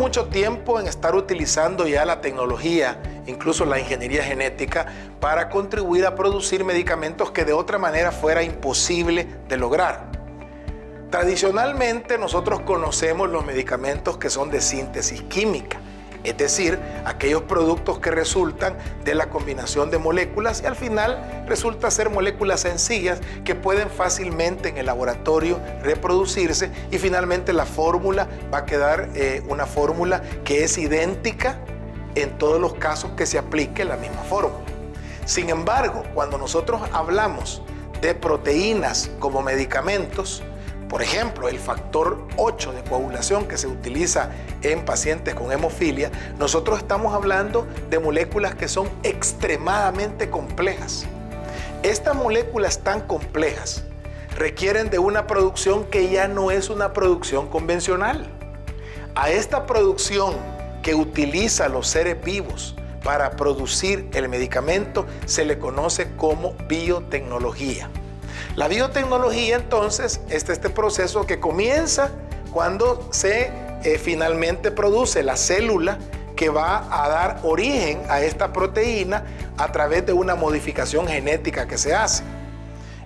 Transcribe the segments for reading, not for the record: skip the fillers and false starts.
mucho tiempo en estar utilizando ya la tecnología, incluso la ingeniería genética, para contribuir a producir medicamentos que de otra manera fuera imposible de lograr. Tradicionalmente nosotros conocemos los medicamentos que son de síntesis química, es decir, aquellos productos que resultan de la combinación de moléculas y al final resulta ser moléculas sencillas que pueden fácilmente en el laboratorio reproducirse y finalmente la fórmula va a quedar una fórmula que es idéntica en todos los casos que se aplique la misma fórmula. Sin embargo, cuando nosotros hablamos de proteínas como medicamentos, por ejemplo, el factor 8 de coagulación que se utiliza en pacientes con hemofilia, nosotros estamos hablando de moléculas que son extremadamente complejas. Estas moléculas tan complejas requieren de una producción que ya no es una producción convencional. A esta producción que utiliza los seres vivos para producir el medicamento se le conoce como biotecnología. La biotecnología entonces es este proceso que comienza cuando se finalmente produce la célula que va a dar origen a esta proteína a través de una modificación genética que se hace.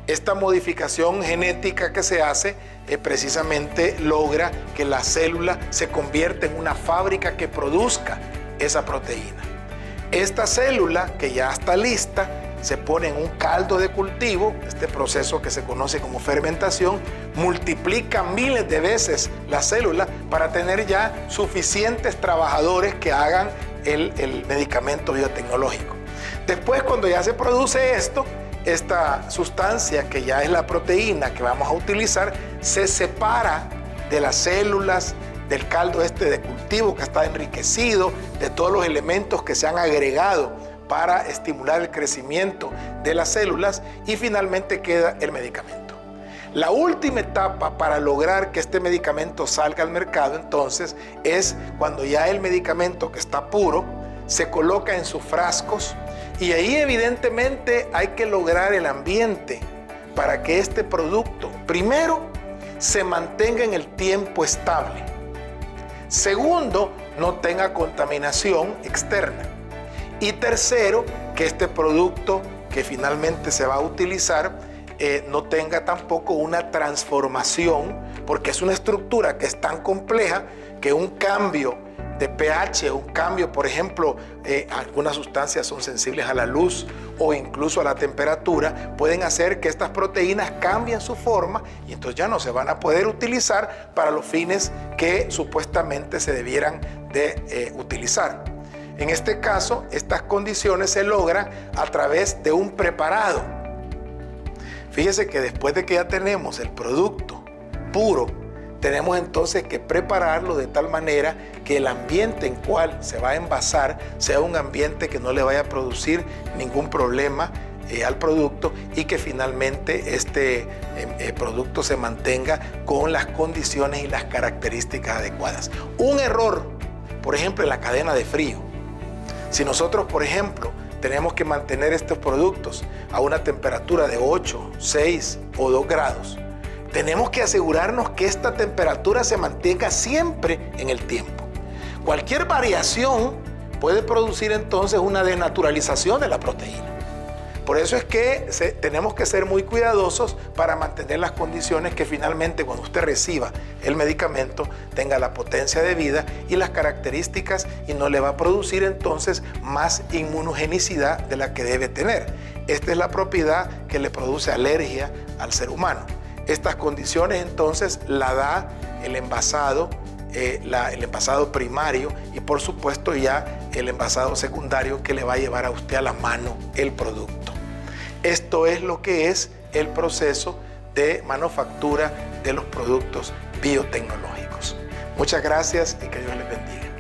Esta modificación genética que se hace precisamente logra que la célula se convierta en una fábrica que produzca esa proteína. Esta célula que ya está lista se pone en un caldo de cultivo, este proceso que se conoce como fermentación, multiplica miles de veces la célula para tener ya suficientes trabajadores que hagan el medicamento biotecnológico. Después, cuando ya se produce esto, esta sustancia que ya es la proteína que vamos a utilizar, se separa de las células, del caldo de cultivo que está enriquecido, de todos los elementos que se han agregado para estimular el crecimiento de las células y finalmente queda el medicamento. La última etapa para lograr que este medicamento salga al mercado entonces es cuando ya el medicamento que está puro se coloca en sus frascos y ahí evidentemente hay que lograr el ambiente para que este producto primero se mantenga en el tiempo estable, segundo no tenga contaminación externa y tercero, que este producto que finalmente se va a utilizar no tenga tampoco una transformación, porque es una estructura que es tan compleja que un cambio de pH, un cambio, por ejemplo, algunas sustancias son sensibles a la luz o incluso a la temperatura, pueden hacer que estas proteínas cambien su forma y entonces ya no se van a poder utilizar para los fines que supuestamente se debieran de utilizar. En este caso, estas condiciones se logran a través de un preparado. Fíjese que después de que ya tenemos el producto puro, tenemos entonces que prepararlo de tal manera que el ambiente en cual se va a envasar sea un ambiente que no le vaya a producir ningún problema al producto y que finalmente este producto se mantenga con las condiciones y las características adecuadas. Un error, por ejemplo, en la cadena de frío. Si nosotros, por ejemplo, tenemos que mantener estos productos a una temperatura de 8, 6 o 2 grados, tenemos que asegurarnos que esta temperatura se mantenga siempre en el tiempo. Cualquier variación puede producir entonces una desnaturalización de la proteína. Por eso es que tenemos que ser muy cuidadosos para mantener las condiciones que finalmente cuando usted reciba el medicamento tenga la potencia de vida y las características y no le va a producir entonces más inmunogenicidad de la que debe tener. Esta es la propiedad que le produce alergia al ser humano. Estas condiciones entonces la da el envasado primario y por supuesto ya el envasado secundario que le va a llevar a usted a la mano el producto. Esto es lo que es el proceso de manufactura de los productos biotecnológicos. Muchas gracias y que Dios les bendiga.